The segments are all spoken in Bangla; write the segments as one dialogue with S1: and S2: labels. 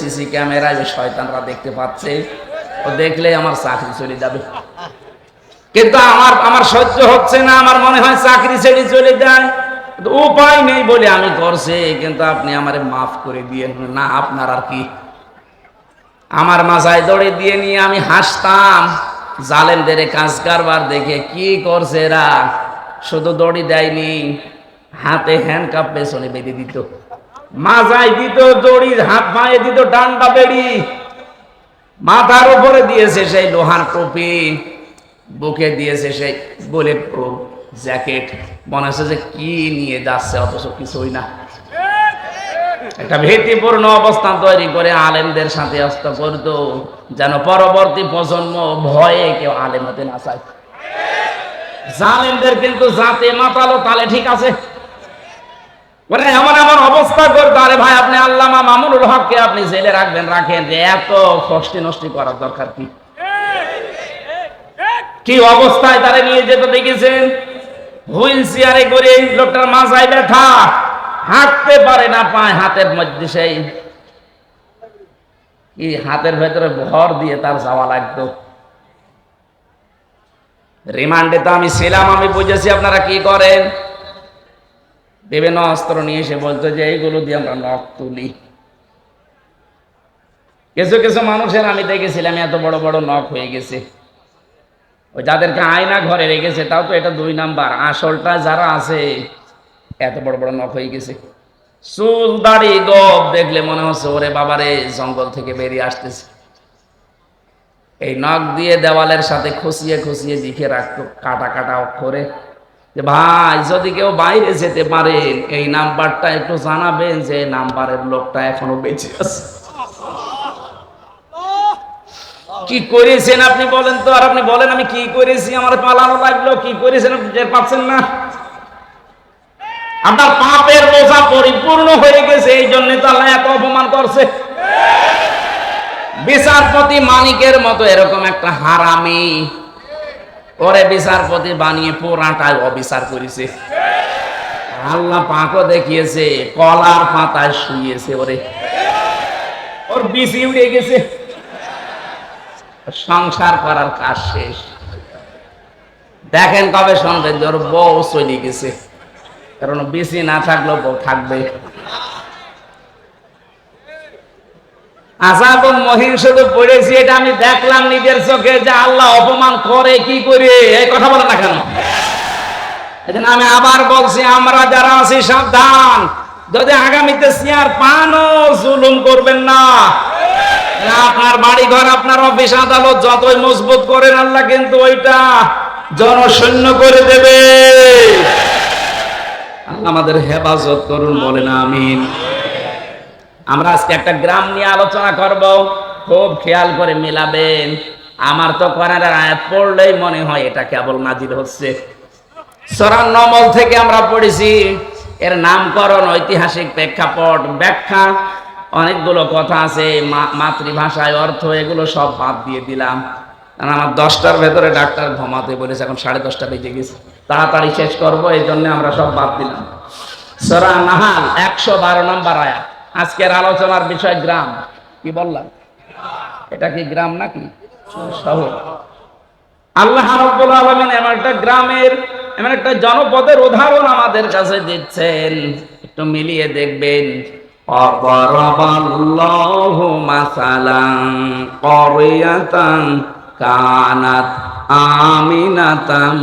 S1: সিসি ক্যামেরায় ওই শয়তানরা দেখতে পাচ্ছে, ও দেখলে আমার চাকরি চলে যাবে। কিন্তু আমার সহ্য হচ্ছে না, আমার মনে হয় চাকরি ছেড়ে চলে যায়, উপায় নেই বলে আমি করছি। কিন্তু আপনি আমারে মাফ করে দিয়ে। না, আপনার আর কি। আমার মাথায় দড়ি দিয়ে নিয়ে আমি হাসতাম, জালেমদের কাজ কারবার দেখে। কি করছে এরা, শুধু দড়ি দেয়নি, হাতে হ্যান্ডকাপ পেছনে বেঁধে দিত, মাথায় দিত দড়ি, হাত পায়ে দিত ডান্ডা বেড়ি, মাথার উপরে দিয়েছে সেই লোহার টুপি, বুকে দিয়েছে সেই বুলেট প্রুফ জ্যাকেট। মনে হচ্ছে যে কি নিয়ে যাচ্ছে, অথচ কিছুই না। একটা ভীতিপূর্ণ অবস্থান তৈরি করে আলেমদের সাথে অস্ত করত, যেন পরবর্তী প্রজন্ম ভয়ে কেউ আলেম হতে না চায়। জালেমদের কিন্তু জাতে মাতালো তালে ঠিক আছে, মানে এমন এমন অবস্থা করতো। আরে ভাই, আপনি আল্লামা মামুনুল হককে আপনি জেলে রাখবেন, রাখেন, যে এত ফষ্টি নষ্টি করার দরকার কি? কি অবস্থায় তারা নিয়ে যেত দেখেছেন? হুইল চেয়ারে করে, লোকটার মাথায় ব্যথা, হাঁটতে পারে না, পায় হাতের মধ্যে সেই কি হাতের ভেতরে ভর দিয়ে তার যাওয়া লাগতো। রিমান্ডে তো আমি ছিলাম, আমি বুঝেছি আপনারা কি করেন। বিভিন্ন অস্ত্র নিয়ে এসে বলতো যে এইগুলো দিয়ে আমরা নখ তুলি। কিছু কিছু মানুষের আমি দেখেছিলাম এত বড় বড় নখ হয়ে গেছে, ওই যাদেরকে আয়না ঘরে রেখেছে, তাও তো এটা 2 নাম্বার, আসলটা যারা আছে এত বড় বড় নখ হয়ে গেছে। চুল দাড়ি গব দেখলে মনে হচ্ছে ওরে বাবারে জঙ্গল থেকে বেরিয়ে আসতেছে। এই নখ দিয়ে দেওয়ালের সাথে খুশিয়ে খুশিয়ে লিখে রাখতো কাটা কাটা অক্ষরে যে ভাই, যদি কেউ বাইরে যেতে পারেন এই নাম্বারটা একটু জানাবেন যে নাম্বারের লোকটা এখনো বেঁচে আছে। কি করেছেন আপনি বলেন তো? আর আপনি বলেন আমি কি করেছি, আমার পালানো লাগলো, কি করেছেন আপনি টের পাচ্ছেন না? আপনার পাপের বোঝা পরিপূর্ণ হয়ে গেছে, এই জন্য তো আল্লাহ এত অপমান করছে। বিচারপতি মানিকের মতো এরকম একটা হারামি, ওরে বিচারপতি বানিয়ে পুরাটাই অবিচার করেছে। আল্লাহ পাকও দেখিয়েছে, কলার পাতায় শুয়েছে ওরে, ওর বিসি উড়ে গেছে, সংসার করার কাজ শেষ। দেখেন কবে শুনবেন যে ওর বউ চলে গেছে, কারণ বিসি না থাকলেও বউ থাকবে। আযাবুল মুহিন শুধু পড়েছি, এটা আমি দেখলাম নিজের চোখে যে আল্লাহ অপমান করে কি করে। এই কথা বলে না কেন? এজন্য আমি আবার বলছি, আমরা যারা আছি সাবধান, যদি আগামীতে চেয়ার পানও জুলুম করবেন না। আপনার বাড়ি ঘর, আপনার অফিস আদালত যতই মজবুত করেন, আল্লাহ কিন্তু ওইটা জনশূন্য করে দেবে। আল্লাহ আমাদের হেফাজত করুন, বলেন আমিন। আমরা আজকে একটা গ্রাম নিয়ে আলোচনা করব, খুব খেয়াল করে মিলাবেন। আমার তো কোরআনের আয়াত পড়লেই মনে হয় এটা কেবল নাজিল হচ্ছে। সূরা নমল থেকে আমরা পড়েছি, এর নামকরণ, ঐতিহাসিক প্রেক্ষাপট, ব্যাখ্যা, অনেকগুলো কথা আছে, মাতৃভাষায় অর্থ, এগুলো সব বাদ দিয়ে দিলাম। কারণ আমার 10টার ভেতরে ডাক্তার ঘুমাতে বলেছে, এখন 10:30 বেজে গেছে, তাড়াতাড়ি শেষ করবো, এই জন্য আমরা সব বাদ দিলাম। সূরা নাহাল 112 নম্বর আয়াত। আজকের আলোচনার বিষয় গ্রাম। কি বললাম? এটা কি গ্রাম নাকি শহর? আল্লাহ রাব্বুল আলামিন এমন একটা গ্রামের, এমন একটা জনপদের উদাহরণ আমাদের কাছে দিচ্ছেন, একটু মিলিয়ে দেখবেন। অবরাবাল্লাহু মাসালান ক্বরিয়াতান কানাত আমিনাতাম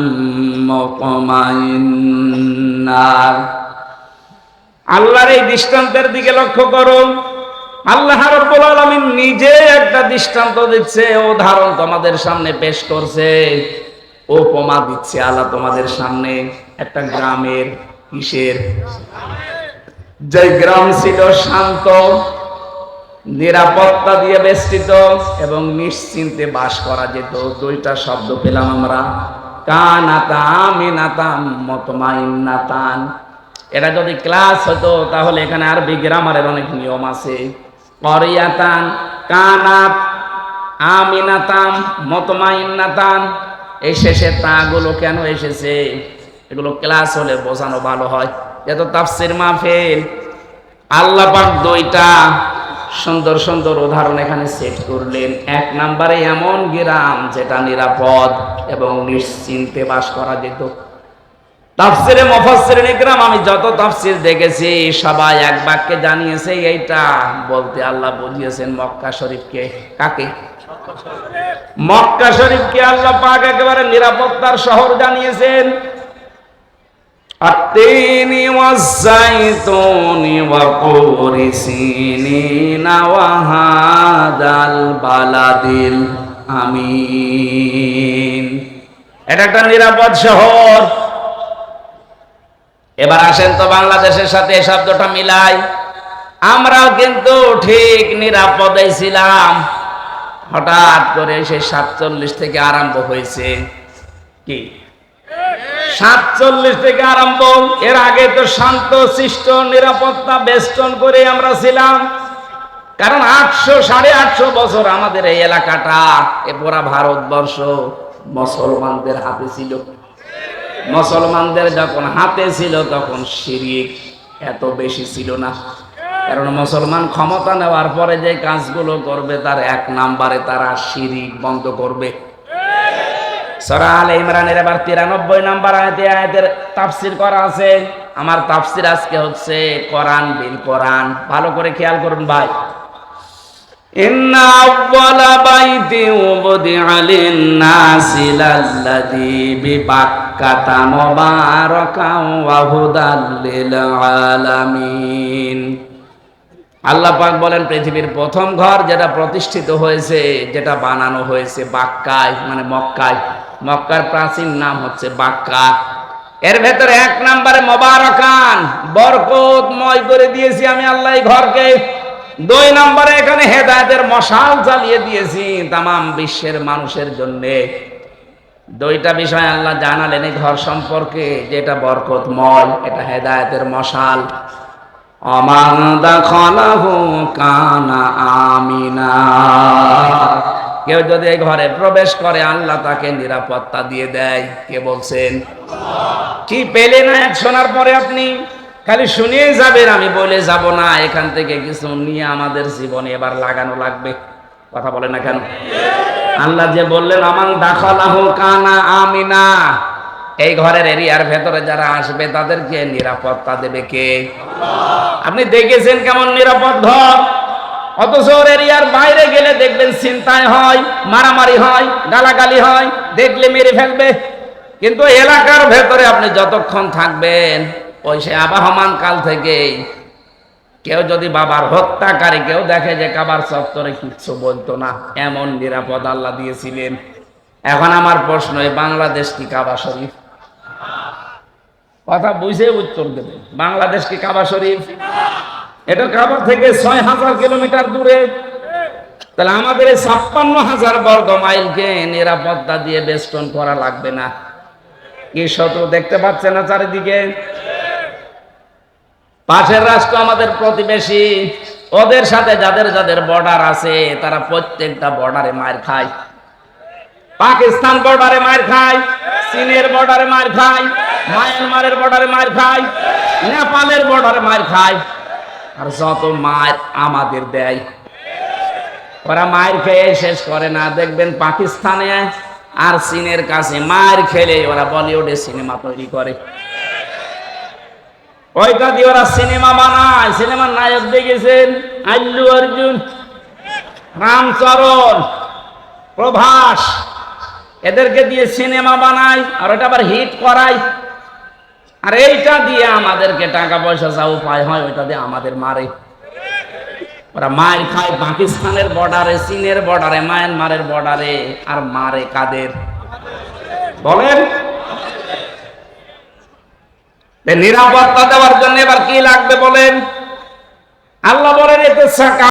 S1: মুতমাইন্নাহ। আল্লাহর এই দৃষ্টান্তের দিকে লক্ষ্য করুন। আল্লাহ রাব্বুল আলামিন নিজে একটা দৃষ্টান্ত দিচ্ছে, উদাহরণ তোমাদের সামনে পেশ করছে, উপমা দিচ্ছে আল্লাহ তোমাদের সামনে একটা গ্রামের। কিসের? যে গ্রাম ছিল শান্ত, নিরাপত্তা দিয়ে বেষ্টিত এবং নিশ্চিন্তে বাস করা যেত। 2টা শব্দ পেলাম আমরা, কানাতা আমিনাতাম মুতমাইন্নাতান। এটা যদি ক্লাস হতো তাহলে এখানে আরবি গ্রামারের অনেক নিয়ম আছে। ক্বরিয়াতান, কানাত, আমিনাতাম, মুতমাইন্নাতান, এই শেষে তাগুলো কেন এসেছে? এগুলো ক্লাস হলে বোঝানো ভালো হয়। এত তাফসীর মাহফিল, আল্লাহ পাক 2টা সুন্দর সুন্দর উদাহরণ এখানে সেট করলেন। 1 নম্বরে এমন গ্রাম যেটা নিরাপদ এবং নিশ্চিন্তে বাস করা যেত। তাফসিরে মুফাসসিরিন ইকরাম আমি যত তাফসির দেখেছি সবাই এক বাক্যে জানিয়েছে এইটা বলতে আল্লাহ বুঝিয়েছেন মক্কা শরীফকে। কাকে? মক্কা শরীফকে আল্লাহ পাক একেবারে নিরাপত্তার শহর জানিয়েছেন। আত-তিনি ওয়াজ-যাইতুনি ওয়া তুরি সিনিনা ওয়া হাদাল বালাদিল আমিন। এটা একটা নিরাপদ শহর। এবার আসেন তো বাংলাদেশের সাথে এই শব্দটা মিলাই। আমরাও কিন্তু ঠিক নিরাপদে ছিলাম, হঠাৎ করে সেই 47 থেকে আরম্ভ হয়েছে। কি 47 থেকে আরম্ভ? এর আগে তো শান্ত শিষ্ট নিরাপত্তা বেষ্টন করে আমরা ছিলাম। কারণ 800-850 বছর আমাদের এই এলাকাটা, এ পুরা ভারতবর্ষ মুসলমানদের হাতে ছিল। মুসলমানদের যখন হাতে ছিল তখন শিরক এত বেশি ছিল না। কারণ মুসলমান ক্ষমতা নেওয়ার পরে যে কাজগুলো করবে তার 1 নম্বরে তারা শিরক বন্ধ করবে। সূরা আলে ইমরানের এবার 93 নম্বর আয়াতের তাফসীর করা আছে। আমার তাফসীর আজকে হচ্ছে কোরআন বিল কোরআন। ভালো করে খেয়াল করুন ভাই। ইন্না আউওয়ালা বাইতি উবদিআ লিন-নাসি লাল্লাযী বিবাক্কাতা মুবারাকান ওয়া হুদাল লিল আলামিন। আল্লাহ পাক বলেন পৃথিবীর প্রথম ঘর যেটা প্রতিষ্ঠিত হয়েছে, যেটা বানানো হয়েছে বাক্কায়, মানে মক্কায়। মক্কার প্রাচীন নাম হচ্ছে বাক্কা। এর ভেতরে 1 নম্বরে মুবারাকান, বরকতময় করে দিয়েছি আমি আল্লাহ এই ঘরকে। 2 নম্বরে এখানে হেদায়েতের মশাল জ্বালিয়ে দিয়েছি তামাম বিশ্বের মানুষের জন্য। 2টা বিষয় আল্লাহ জানালেন এই ঘর সম্পর্কে, যেটা বরকতময়, এটা হেদায়েতের মশাল। আমান দাখালাহু কানা আমিনা। কেউ যদি এই ঘরে প্রবেশ করে আল্লাহ তাকে নিরাপত্তা দিয়ে দেয়। কে বলছেন? কি পেলেন না শোনার পরে আপনি খালি শুনিয়ে যাবেন, আমি বলে যাব না। এখান থেকে কিছু নিয়ে আমাদের জীবনে এবার লাগানো লাগবে। কথা বলে না কেন? আল্লাহ যে বললেন আমান দাখালাহু কানা আমিনা, এই ঘরের এরিয়ার ভেতরে যারা আসবে তাদেরকে নিরাপত্তা দেবে কে? আপনি দেখেছেন কেমন নিরাপদ ঘর? অথচ এরিয়ার বাইরে গেলে দেখবেন চিন্তায় হয়, মারামারি হয়, গালাগালি হয়, দেখলে মেরে ফেলবে। কিন্তু এলাকার ভেতরে আপনি যতক্ষণ থাকবেন, ওই সে আবাহমান কাল থেকেই কেউ যদি বাবার হত্যাকারী কেউ দেখে যে কাবার চত্বরে কিচ্ছু বলতো না, এমন নিরাপদ আল্লাহ দিয়েছিলেন। এখন আমার প্রশ্ন, এই বাংলাদেশ কি কাবা শরীফ? কথা বুঝে উত্তর দেবে। বাংলাদেশ কি কাবা শরীফ? এটা কাবা থেকে 6000 কিলোমিটার দূরে। তাহলে আমাদের এই 56,000 বর্গ মাইলকে নিরাপত্তা দিয়ে বেষ্টন করা লাগবে না? কি শত্রু দেখতে পাচ্ছেন না চারিদিকে? পাশের রাষ্ট্র আমাদের প্রতিবেশী, ওদের সাথে যাদের যাদের বর্ডার আছে তারা প্রত্যেকটা বর্ডারে মার খায়। পাকিস্তান বর্ডারে মার খায়, চীনের বর্ডারে মার খায়, মায়ানমারের বর্ডারে মার খায়, নেপালের বর্ডারে মার খায়। আর যত মার আমাদের দেয়, ওরা মার খেয়ে শেষ করে না। দেখবেন পাকিস্তানে আর চীনের কাছে মার খেলে ওরা বলিউডে সিনেমা তৈরি করে। ওইটা দিয়ে ওরা সিনেমা বানায়। সিনেমার নায়ক দেখেছেন? আল্লু অর্জুন, রামচরণ, প্রভাস, এদেরকে দিয়ে সিনেমা বানায় আর ওটা আবার হিট করায়। আর এইটা দিয়ে আমাদেরকে টাকা পয়সা যা উপায় হয় ওইটা দিয়ে আমাদের মারে। ওরা মার খায় পাকিস্তানের বর্ডারে, চীনের বর্ডারে, মায়ানমারের বর্ডারে। আর মারে কাদের বলেন? নিরাপত্তা দেওয়ার জন্য এবার কি লাগবে বলেন? আল্লাহ বলেন এতে